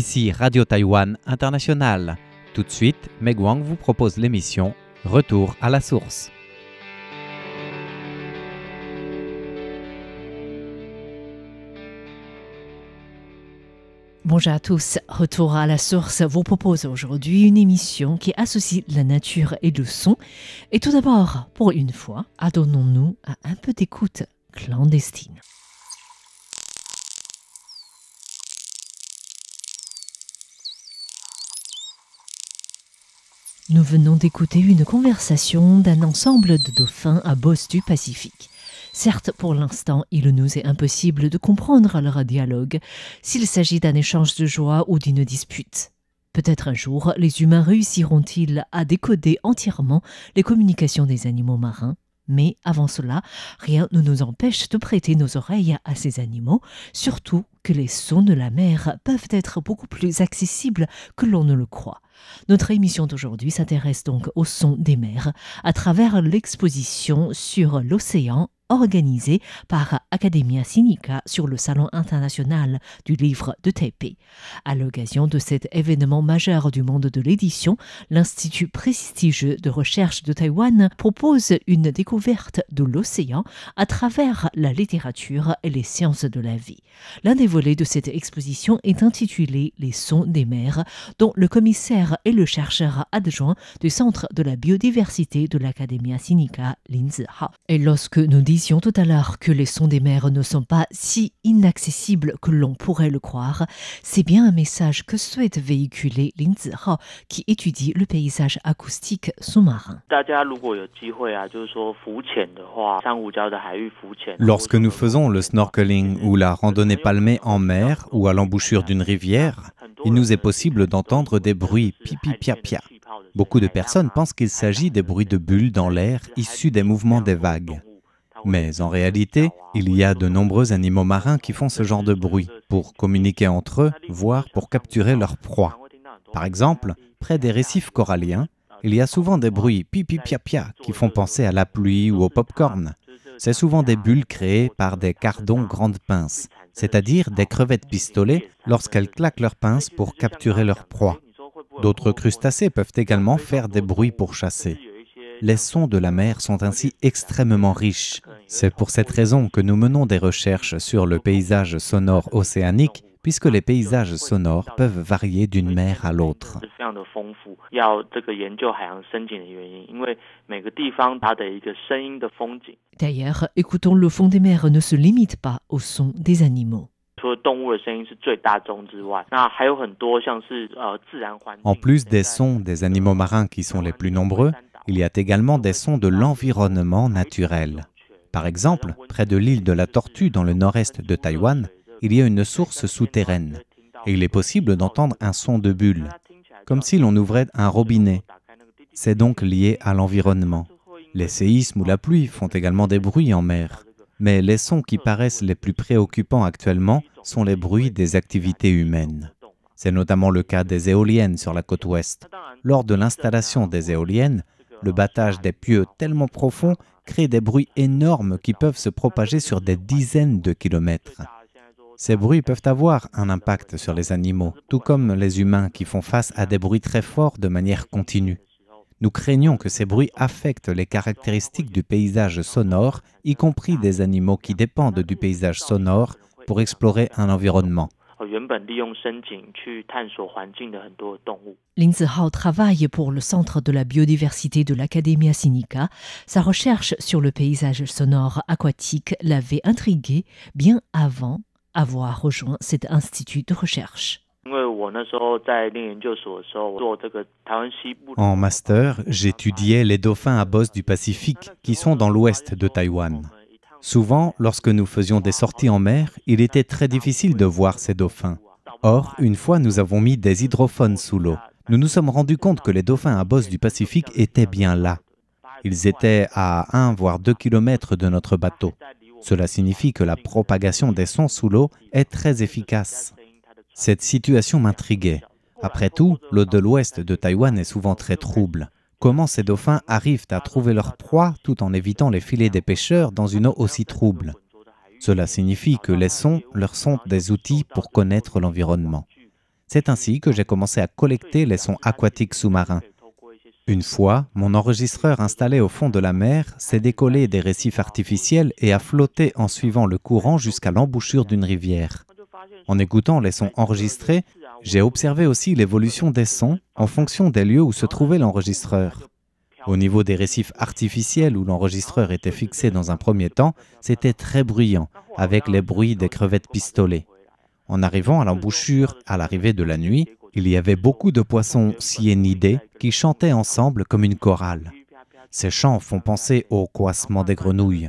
Ici Radio Taïwan International. Tout de suite, Meg Wang vous propose l'émission Retour à la source. Bonjour à tous, Retour à la source vous propose aujourd'hui une émission qui associe la nature et le son. Et tout d'abord, pour une fois, adonnons-nous à un peu d'écoute clandestine. Nous venons d'écouter une conversation d'un ensemble de dauphins à bosse du Pacifique. Certes, pour l'instant, il nous est impossible de comprendre leur dialogue, s'il s'agit d'un échange de joie ou d'une dispute. Peut-être un jour, les humains réussiront-ils à décoder entièrement les communications des animaux marins. Mais avant cela, rien ne nous empêche de prêter nos oreilles à ces animaux, surtout que les sons de la mer peuvent être beaucoup plus accessibles que l'on ne le croit. Notre émission d'aujourd'hui s'intéresse donc aux sons des mers à travers l'exposition sur l'océan organisée par Academia Sinica sur le Salon international du livre de Taipei. À l'occasion de cet événement majeur du monde de l'édition, l'Institut prestigieux de recherche de Taïwan propose une découverte de l'océan à travers la littérature et les sciences de la vie. L'un des volets de cette exposition est intitulé « Les sons des mers », dont le commissaire est le chercheur adjoint du Centre de la biodiversité de l'Academia Sinica, Lin Zihao. Et lorsque nous disions tout à l'heure que les sons des mers ne sont pas si inaccessibles que l'on pourrait le croire, c'est bien un message que souhaite véhiculer Lin Zihao, qui étudie le paysage acoustique sous-marin. Lorsque nous faisons le snorkeling ou la randonnée palmée en mer ou à l'embouchure d'une rivière, il nous est possible d'entendre des bruits pipi-pia-pia. Beaucoup de personnes pensent qu'il s'agit des bruits de bulles dans l'air issus des mouvements des vagues. Mais en réalité, il y a de nombreux animaux marins qui font ce genre de bruit pour communiquer entre eux, voire pour capturer leur proie. Par exemple, près des récifs coralliens, il y a souvent des bruits pipi-pia-pia qui font penser à la pluie ou au pop-corn. C'est souvent des bulles créées par des cardons grandes pinces, c'est-à-dire des crevettes pistolets lorsqu'elles claquent leurs pinces pour capturer leur proie. D'autres crustacés peuvent également faire des bruits pour chasser. Les sons de la mer sont ainsi extrêmement riches. C'est pour cette raison que nous menons des recherches sur le paysage sonore océanique, puisque les paysages sonores peuvent varier d'une mer à l'autre. D'ailleurs, écoutons le fond des mers ne se limite pas au son des animaux. En plus des sons des animaux marins qui sont les plus nombreux, il y a également des sons de l'environnement naturel. Par exemple, près de l'île de la Tortue dans le nord-est de Taïwan, il y a une source souterraine et il est possible d'entendre un son de bulle, comme si l'on ouvrait un robinet. C'est donc lié à l'environnement. Les séismes ou la pluie font également des bruits en mer. Mais les sons qui paraissent les plus préoccupants actuellement sont les bruits des activités humaines. C'est notamment le cas des éoliennes sur la côte ouest. Lors de l'installation des éoliennes, le battage des pieux tellement profond crée des bruits énormes qui peuvent se propager sur des dizaines de kilomètres. Ces bruits peuvent avoir un impact sur les animaux, tout comme les humains qui font face à des bruits très forts de manière continue. Nous craignons que ces bruits affectent les caractéristiques du paysage sonore, y compris des animaux qui dépendent du paysage sonore pour explorer un environnement. Lin Zihao travaille pour le Centre de la biodiversité de l'Academia Sinica. Sa recherche sur le paysage sonore aquatique l'avait intrigué bien avant avoir rejoint cet institut de recherche. En master, j'étudiais les dauphins à bosse du Pacifique qui sont dans l'ouest de Taïwan. Souvent, lorsque nous faisions des sorties en mer, il était très difficile de voir ces dauphins. Or, une fois, nous avons mis des hydrophones sous l'eau. Nous nous sommes rendus compte que les dauphins à bosse du Pacifique étaient bien là. Ils étaient à 1 voire 2 kilomètres de notre bateau. Cela signifie que la propagation des sons sous l'eau est très efficace. Cette situation m'intriguait. Après tout, l'eau de l'ouest de Taïwan est souvent très trouble. Comment ces dauphins arrivent à trouver leur proie tout en évitant les filets des pêcheurs dans une eau aussi trouble? Cela signifie que les sons leur sont des outils pour connaître l'environnement. C'est ainsi que j'ai commencé à collecter les sons aquatiques sous-marins. Une fois, mon enregistreur installé au fond de la mer s'est décollé des récifs artificiels et a flotté en suivant le courant jusqu'à l'embouchure d'une rivière. En écoutant les sons enregistrés, j'ai observé aussi l'évolution des sons en fonction des lieux où se trouvait l'enregistreur. Au niveau des récifs artificiels où l'enregistreur était fixé dans un premier temps, c'était très bruyant, avec les bruits des crevettes pistolets. En arrivant à l'embouchure, à l'arrivée de la nuit, il y avait beaucoup de poissons cyanidés qui chantaient ensemble comme une chorale. Ces chants font penser au coassement des grenouilles.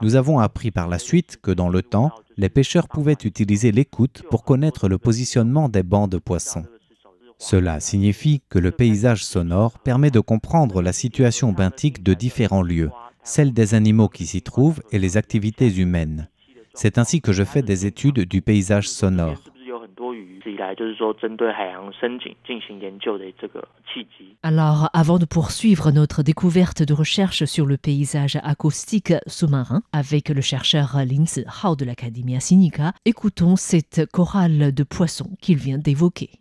Nous avons appris par la suite que dans le temps, les pêcheurs pouvaient utiliser l'écoute pour connaître le positionnement des bancs de poissons. Cela signifie que le paysage sonore permet de comprendre la situation benthique de différents lieux, celle des animaux qui s'y trouvent et les activités humaines. C'est ainsi que je fais des études du paysage sonore. Alors, avant de poursuivre notre découverte de recherche sur le paysage acoustique sous-marin avec le chercheur Linzi Hao de l'Academia Sinica, écoutons cette chorale de poissons qu'il vient d'évoquer.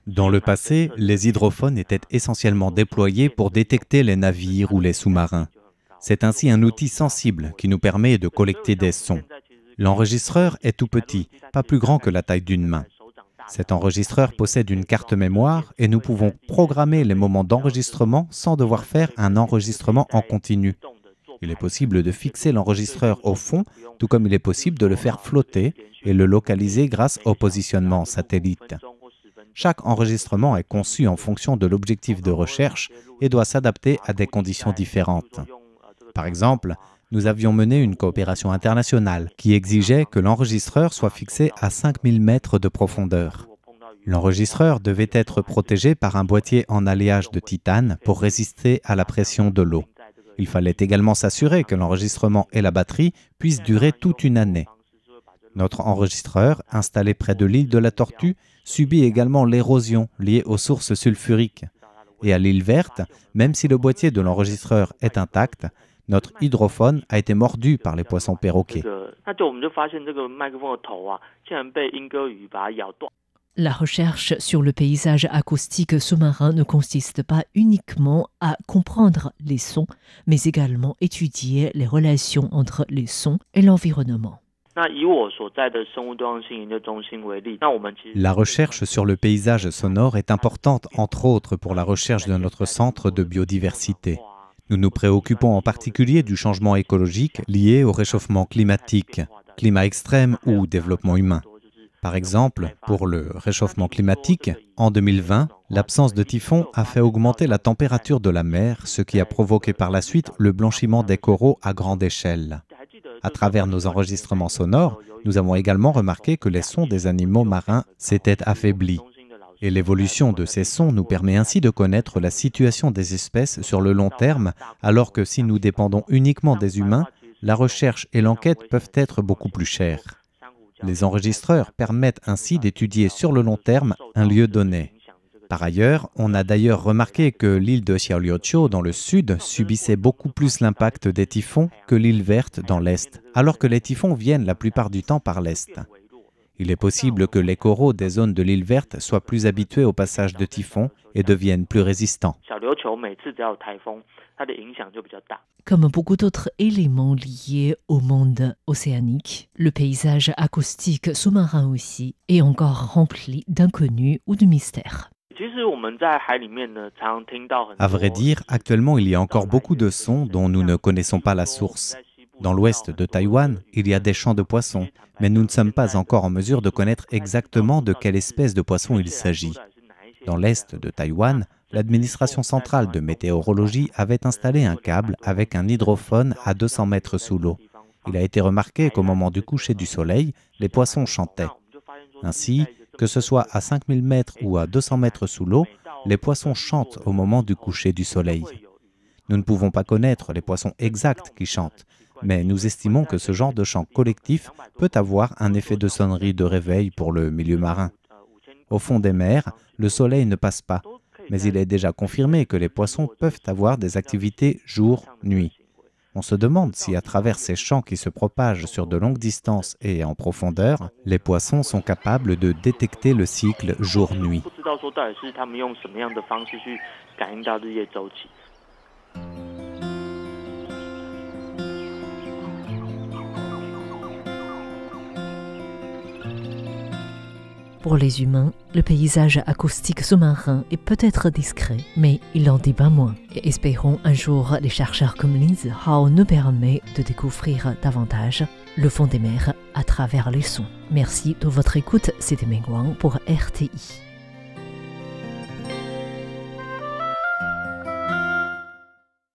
Dans le passé, les hydrophones étaient essentiellement déployés pour détecter les navires ou les sous-marins. C'est ainsi un outil sensible qui nous permet de collecter des sons. L'enregistreur est tout petit, pas plus grand que la taille d'une main. Cet enregistreur possède une carte mémoire et nous pouvons programmer les moments d'enregistrement sans devoir faire un enregistrement en continu. Il est possible de fixer l'enregistreur au fond, tout comme il est possible de le faire flotter et le localiser grâce au positionnement satellite. Chaque enregistrement est conçu en fonction de l'objectif de recherche et doit s'adapter à des conditions différentes. Par exemple, nous avions mené une coopération internationale qui exigeait que l'enregistreur soit fixé à 5000 mètres de profondeur. L'enregistreur devait être protégé par un boîtier en alliage de titane pour résister à la pression de l'eau. Il fallait également s'assurer que l'enregistrement et la batterie puissent durer toute une année. Notre enregistreur, installé près de l'île de la Tortue, subit également l'érosion liée aux sources sulfuriques. Et à l'île Verte, même si le boîtier de l'enregistreur est intact, notre hydrophone a été mordu par les poissons perroquets. La recherche sur le paysage acoustique sous-marin ne consiste pas uniquement à comprendre les sons, mais également étudier les relations entre les sons et l'environnement. La recherche sur le paysage sonore est importante, entre autres, pour la recherche de notre centre de biodiversité. Nous nous préoccupons en particulier du changement écologique lié au réchauffement climatique, climat extrême ou développement humain. Par exemple, pour le réchauffement climatique, en 2020, l'absence de typhon a fait augmenter la température de la mer, ce qui a provoqué par la suite le blanchiment des coraux à grande échelle. À travers nos enregistrements sonores, nous avons également remarqué que les sons des animaux marins s'étaient affaiblis. Et l'évolution de ces sons nous permet ainsi de connaître la situation des espèces sur le long terme, alors que si nous dépendons uniquement des humains, la recherche et l'enquête peuvent être beaucoup plus chères. Les enregistreurs permettent ainsi d'étudier sur le long terme un lieu donné. Par ailleurs, on a d'ailleurs remarqué que l'île de Xiaoliuqiu dans le sud subissait beaucoup plus l'impact des typhons que l'île Verte dans l'est, alors que les typhons viennent la plupart du temps par l'est. Il est possible que les coraux des zones de l'île Verte soient plus habitués au passage de typhons et deviennent plus résistants. Comme beaucoup d'autres éléments liés au monde océanique, le paysage acoustique sous-marin aussi est encore rempli d'inconnus ou de mystères. À vrai dire, actuellement, il y a encore beaucoup de sons dont nous ne connaissons pas la source. Dans l'ouest de Taïwan, il y a des champs de poissons, mais nous ne sommes pas encore en mesure de connaître exactement de quelle espèce de poisson il s'agit. Dans l'est de Taïwan, l'administration centrale de météorologie avait installé un câble avec un hydrophone à 200 mètres sous l'eau. Il a été remarqué qu'au moment du coucher du soleil, les poissons chantaient. Ainsi, que ce soit à 5000 mètres ou à 200 mètres sous l'eau, les poissons chantent au moment du coucher du soleil. Nous ne pouvons pas connaître les poissons exacts qui chantent, mais nous estimons que ce genre de chant collectif peut avoir un effet de sonnerie de réveil pour le milieu marin. Au fond des mers, le soleil ne passe pas, Mais il est déjà confirmé que les poissons peuvent avoir des activités jour-nuit. On se demande si à travers ces champs qui se propagent sur de longues distances et en profondeur, les poissons sont capables de détecter le cycle jour-nuit. Pour les humains, le paysage acoustique sous-marin est peut-être discret, mais il en dit pas moins. Et espérons un jour les chercheurs comme Lin Zihao nous permettent de découvrir davantage le fond des mers à travers les sons. Merci de votre écoute, c'était Meng Wang pour RTI.